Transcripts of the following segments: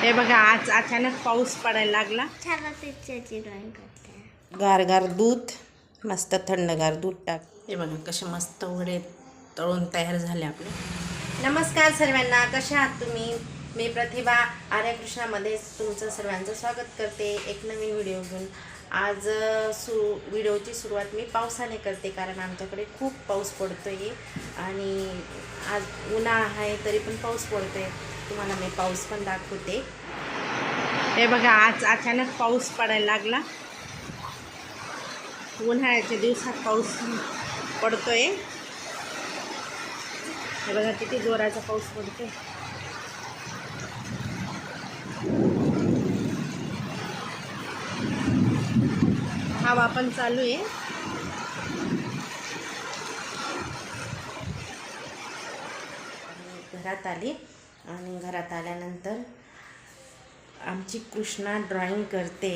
हे बघा आज अचानक पाऊस पडायला लागला. छान पिक्चरची ड्रॉइंग करते. गारगार दूध, मस्त थंडगार दूध टाक. हे बघा कसे मस्त वडे तळून तयार झाले आपले. नमस्कार सर्वांना, कसे आहात तुम्ही? मी प्रतिभा आर्यकृष्णामध्ये तुमचं सर्वांचं स्वागत करते एक नवीन व्हिडिओ घेऊन. आज व्हिडिओची सुरुवात मी पावसाने करते, कारण आमच्याकडे खूप पाऊस पडतोय आणि आज उन्हाळा आहे तरी पण पाऊस पडतोय. तुम्हाला मी पाऊस पण दाखवते. हे बघा आज अचानक पाऊस पडायला लागला. उन्हाळ्याच्या दिवसात पाऊस पडतोय. हे बघा किती जोराचा पाऊस पडतोय. हवा पण चालू आहे. घरात आली आणि घरात आल्यानंतर आमची कृष्णा ड्रॉइंग करते.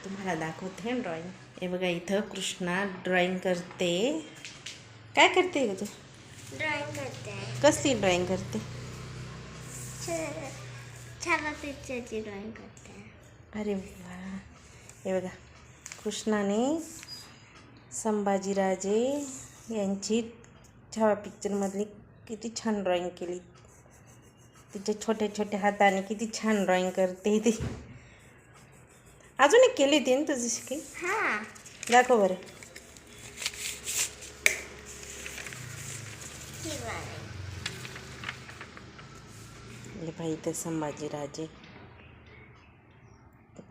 तुम्हाला दाखवते ड्रॉइंग. हे बघा इथं कृष्णा ड्रॉइंग करते. काय करते ग तू? ड्रॉइंग करते. कसली ड्रॉइंग करते? छान पिक्चरची ड्रॉइंग करते. अरे वा. हे बघा कृष्णाने संभाजीराजे यांची छावा पिक्चरमधली किती छान ड्रॉइंग केली. तिच्या छोट्या छोट्या हाताने किती छान ड्रॉइंग करते ती. अजून एक केली होती ना तुझी काही? हां, दाखव बरं. हे भाई ते संभाजीराजे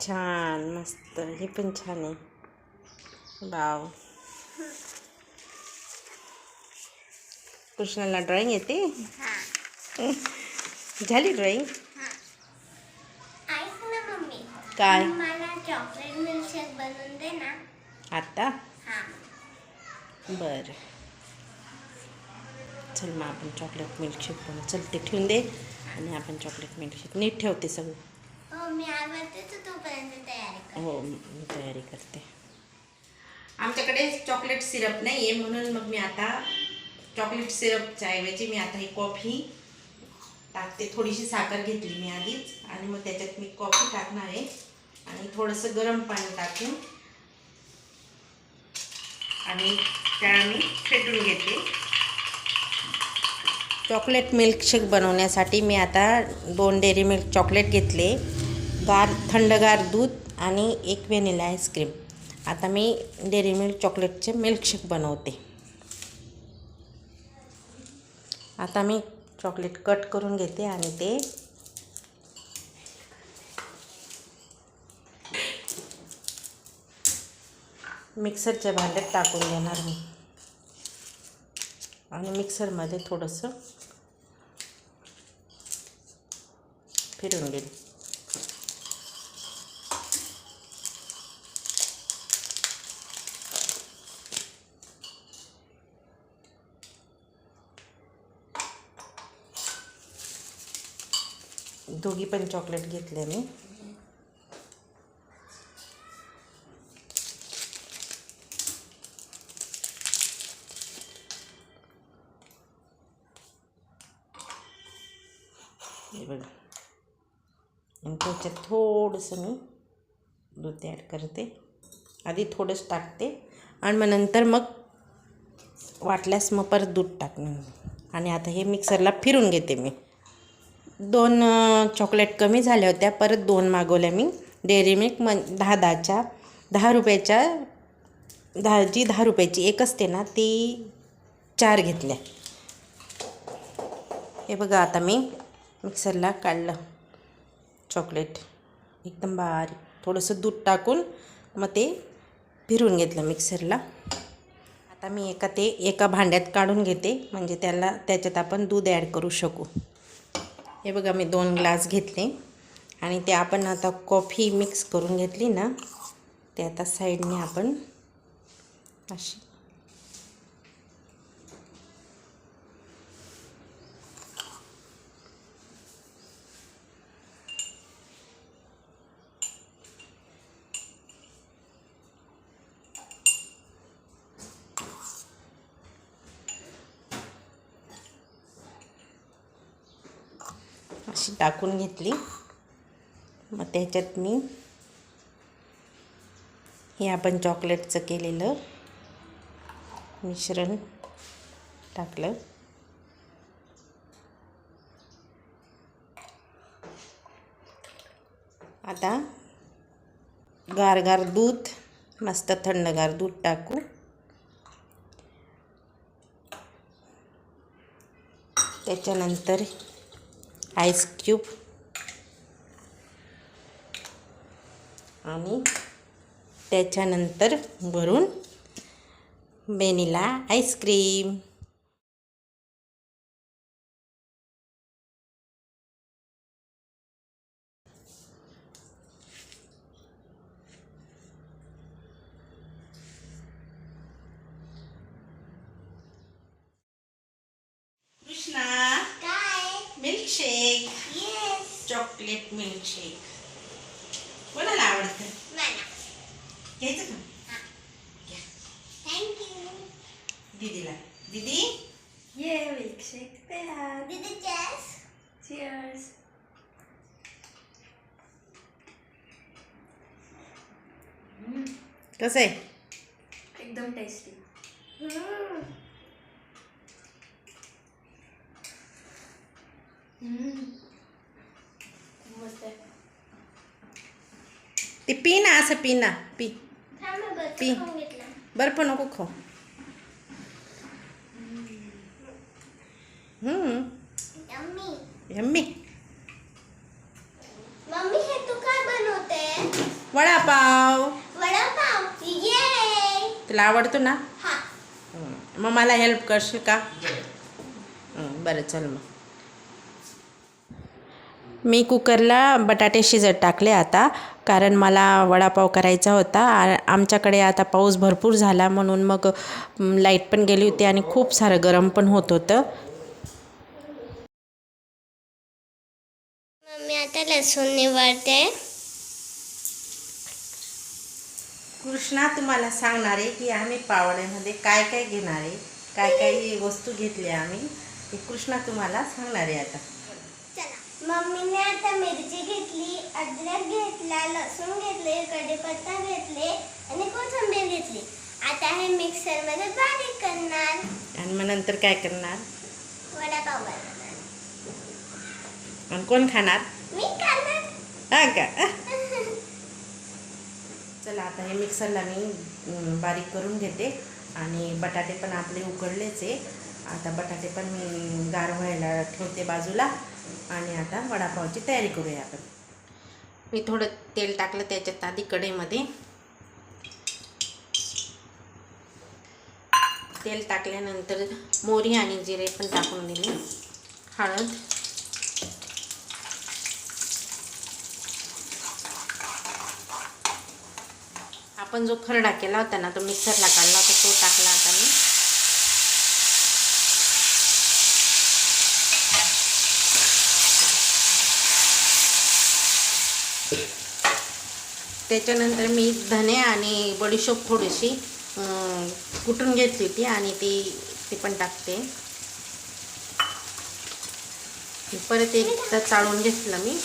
छान मस्त. हे पण छान आहे. वाव. कृष्णाला ड्रॉइंग येते. हां. झाली ड्रॉइंग. ऐक ना मम्मी, काय? मला चॉकलेट मिल्कशेक बनवून दे ना. आता हां. बरं, चल मग आपण चॉकलेट मिल्कशेक बनवू. चल ते ठेवून दे आणि आपण चॉकलेट मिल्कशेक नीट ठेवते सगळं. हो, मी आवडते तर तोपर्यंत तयारी कर. हो मी तयारी करते. आमच्याकडे चॉकलेट सिरप नाही आहे, म्हणून मग मी आता चॉकलेट सिरपच्या ऐवजी मी आता ही कॉफी टाकते. थोडीशी साखर घेतली मी आधीच आणि मग त्याच्यात मी कॉफी टाकणार आहे आणि थोडंसं गरम पाणी टाकून आणि त्या मी फेटून घेते. चॉकलेट मिल्कशेक बनवण्यासाठी मी आता 2 डेअरी मिल्क चॉकलेट घेतले, थंडगार दूध आणि 1 व्हॅनिला आईस्क्रीम. आता मी डेअरी मिल्क चॉकलेटचे मिल्कशेक बनवते. आता मी चॉकलेट कट करून घेते आणि ते मिक्सरच्या भांड्यात टाकून देणार मी आणि मिक्सरमध्ये थोडंसं फिरवून घेईन. दोघी पण चॉकलेट घेतले मी. हे बघा, आणि त्याच्यात थोडंसं मी दूध ॲड करते. आधी थोडंच टाकते आणि मग नंतर मग वाटल्यास मग परत दूध टाकणार. आणि आता हे मिक्सरला फिरून घेते मी. 2 चॉकलेट कमी झाल्या होत्या, परत 2 मागवल्या मी. डेअरी मिल्क 10 रुपयाच्या 10 रुपयाची एक असते ना, ती 4 घेतल्या. हे बघा आता मी मिक्सरला काढलं चॉकलेट एकदम बारीक. थोडंसं दूध टाकून मग ते फिरून घेतलं मिक्सरला. आता मी एका भांड्यात काढून घेते, म्हणजे त्याच्यात आपण दूध ॲड करू शकू. हे बघा मी 2 ग्लास घेतले आणि ते आपण आता कॉफी मिक्स करून घेतली ना, ते आता साईडने आपण अशी टाकून घेतली. मग त्याच्यात मी हे आपण चॉकलेटचं केलेलं मिश्रण टाकलं. आता गारगार दूध, मस्त थंडगार दूध टाकू. त्याच्यानंतर आईस क्यूब आणि त्याच्यानंतर वरून व्हॅनिला आईस्क्रीम. कृष्णा, काय? Milkshake, yes. चॉकलेट मिल्कशेक कोणाला आवडतं? मला. घ्यायचं का? घ्या. थँक्यू. दीदीला. दीदी, ये मिल्कशेक तयार. दीदी चेस. चिअर्स. कसं आहे? एकदम टेस्टी. मस्त आहे. ते पी ना, असं पी ना, पी. थांब ना बरं, पी. खाऊन घेतला. बर्फ नको खाऊ. यम्मी. यम्मी. मम्मी हे तू काय बनवते? वडापाव. वडापाव. ये. तुला आवडतो ना? हा. मग मला हेल्प करशील का? बरं, चल मग. मी कुकरला बटाटे शिजत टाकले आता, कारण मला वडापाव करायचा होता. आमच्याकडे आता पाऊस भरपूर झाला, म्हणून मग लाईट पण गेली होती आणि खूप सारं गरम पण होत होतं. मम्मी आता लसूण निवडते. कृष्णा तुम्हाला सांगणार आहे की आम्ही पावड्यामध्ये काय काय घेणार आहे, काय काय वस्तू घेतली आम्ही, ते कृष्णा तुम्हाला सांगणार आहे आता. चला. मम्मीने आता मिरची घेतली, अद्रक घेतला, लसूण घेतले, कढीपत्ता घेतले आणि कोथिंबीर घेतली. आता हे मिक्सरमध्ये बारीक करणार. आणि मग नंतर काय करणार? वडापाव बनवणार. आणि कोण खाणार? मी करणार. हा का? चला, आता हे मिक्सरला मी बारीक करून घेते. आणि बटाटे पण आपले उकडलेच आहे. आता बटाटे पण मी गार व्हायला ठेवते बाजूला. आणि आता वडापावची तयारी करूया आपण. मी थोडं तेल टाकलं त्याच्यात आधी कढईमध्ये. तेल टाकल्यानंतर मोहरी आणि जिरे पण टाकून दिले. हळद, आपण जो खरडा केला होता ना, तो मिक्सरला काढला होता, तो टाकला आता मी. त्याच्यानंतर मी धने आणि बडीशोप थोडीशी कुटून घेतली होती आणि ती पण टाकते. परत एकदा चाळून घेतलं मी.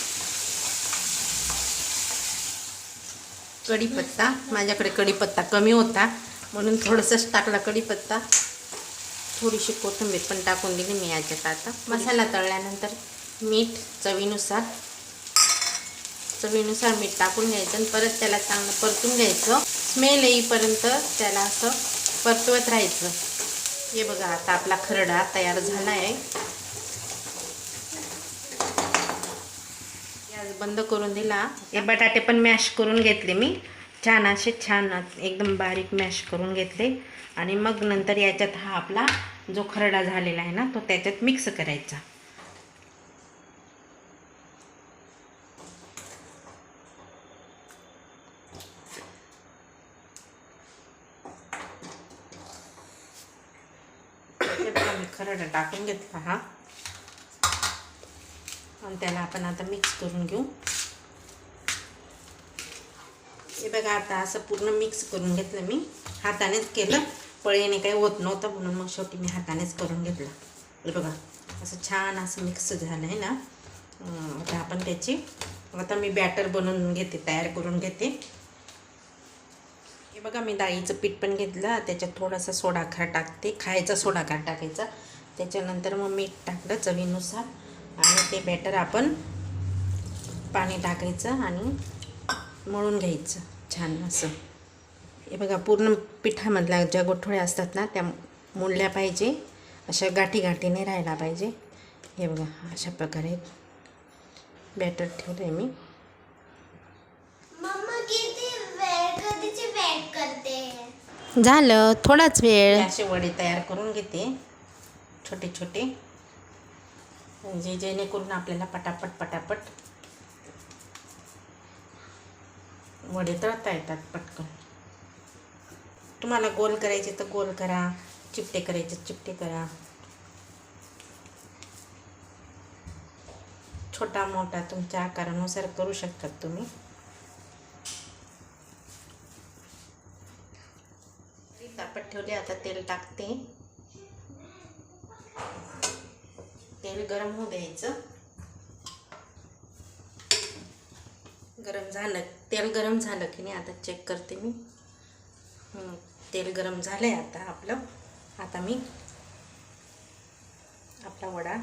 कढीपत्ता, माझ्याकडे कढीपत्ता कमी होता म्हणून थोडंसंच टाकला कढीपत्ता. थोडीशी कोथिंबीर पण टाकून दिली मी याच्यात. आता मसाला तळल्यानंतर मीठ चवीनुसार मीठ टाकून घ्यायचं आणि परत त्याला चांगलं परतून घ्यायचं. स्मेल येईपर्यंत त्याला असं परतवत राहायचं. हे बघा, आता आपला खरडा तयार झाला आहे. गॅस बंद करून दिला. हे बटाटे पण मॅश करून घेतले मी. छान एकदम बारीक मॅश करून घेतले. आणि मग नंतर याच्यात हा आपला जो खरडा झालेला आहे ना, तो त्याच्यात मिक्स करायचा. मी खरडा टाकून घेतला हा, आणि त्याला आपण आता मिक्स करून घेऊ. हे बघा, आता असं पूर्ण मिक्स करून घेतलं मी. हातानेच केलं, पळीने काही होत नव्हतं म्हणून मग शेवटी मी हातानेच करून घेतलं. हे बघा, असं छान असं मिक्स झालं आहे ना. आता आपण त्याची आता मी बॅटर बनवून घेते, तयार करून घेते. हे बघा, मी डाळीचं पीठ पण घेतलं, त्याच्यात थोडासा सोडा खार टाकते, खायचा सोडा खार टाकायचा. त्याच्यानंतर मग मीठ टाकलं चवीनुसार आणि ते बॅटर आपण पाणी टाकायचं आणि मळून घ्यायचं छान असं. हे बघा, पूर्ण पिठामधल्या ज्या गोठळ्या असतात ना त्या मुळल्या पाहिजे, अशा गाठी गाठीने राहायला पाहिजे. हे बघा, अशा प्रकारे बॅटर ठेवलं आहे मी. मम्मा किती वेळ कधीची वेट करते? झालं, थोडाच वेळ. असे वडे तयार करून घेते छोटे छोटे, म्हणजे जेणेकरून आपल्याला पटापट वडे तळता येतात पटकन. तुम्हाला गोल करायचे तर गोल करा, चिपटे करायचे चिपटे करा, छोटा मोठा तुमच्या आकारानुसार करू शकतात तुम्ही. तापत ठेवले, आता तेल टाकते. तेल गरम होऊ द्यायचं. तेल गरम झालं की नाही आता चेक करते मी. तेल गरम झालंय आता आपलं. आता मी आपला वडा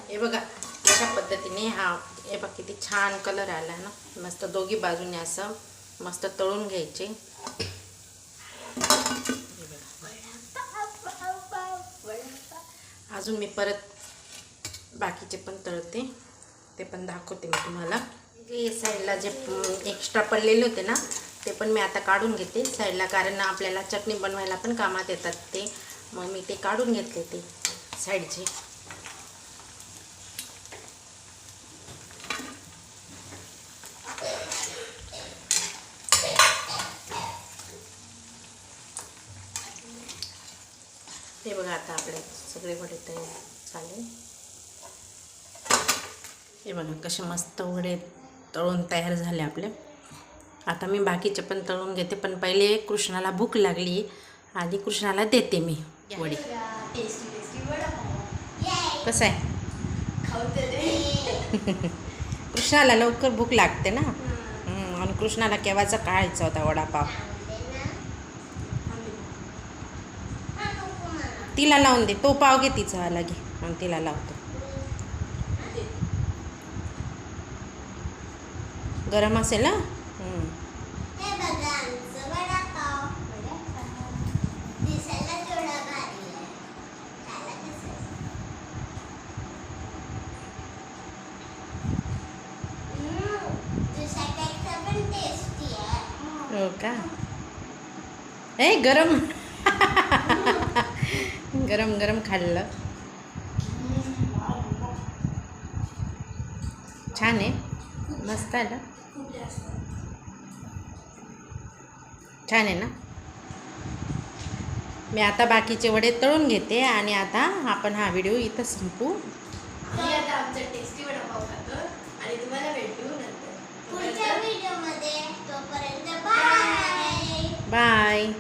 हे बघा, अशा पद्धतीने हे बघा किती छान कलर आला ना. मस्त दोघी बाजूने असं मस्त तळून घ्यायचे. अजून मी परत बाकीचे पण तळते, ते पण दाखवते मी तुम्हाला. जे साईडला जे एक्स्ट्रा पडलेले होते ना ते पण मी आता काढून घेते साईडला, कारण आपल्याला चटणी बनवायला पण कामात येतात ते. मग मी ते काढून घेतले ते साईडचे. ते बघा, आता आपले सगळे वडे तयार झाले. हे बघा कसे मस्त वडे तळून तयार झाले आपले. आता मी बाकीचे पण तळून घेते, पण पहिले कृष्णाला भूक लागली, आधी कृष्णाला देते मी वडी. कसं आहे कृष्णाला लवकर भूक लागते ना, आणि कृष्णाला केव्हाचा काढायचा होता वडापाव. तिला लावून दे, तो पाव घे तिचा लगे आणि तिला लावतो. गरम असेल ना. हे बघा आमचं वडापाव. दिसायला केवढा भारी आहे. खायला कसं दुसऱ्यापेक्षा पण टेस्टी आहे. हो का? ए गरम गरम गरम खाल्लं. छान आहे, मस्त आहे ना, छान आहे ना. मी आता बाकीचे वडे तळून घेते आणि आता आपण हा व्हिडिओ इथं संपू. आता आमचा टेस्टी वडापाव खातो आणि तुम्हाला भेटू नंतर पुढच्या व्हिडिओमध्ये. तोपर्यंत बाय. बाय.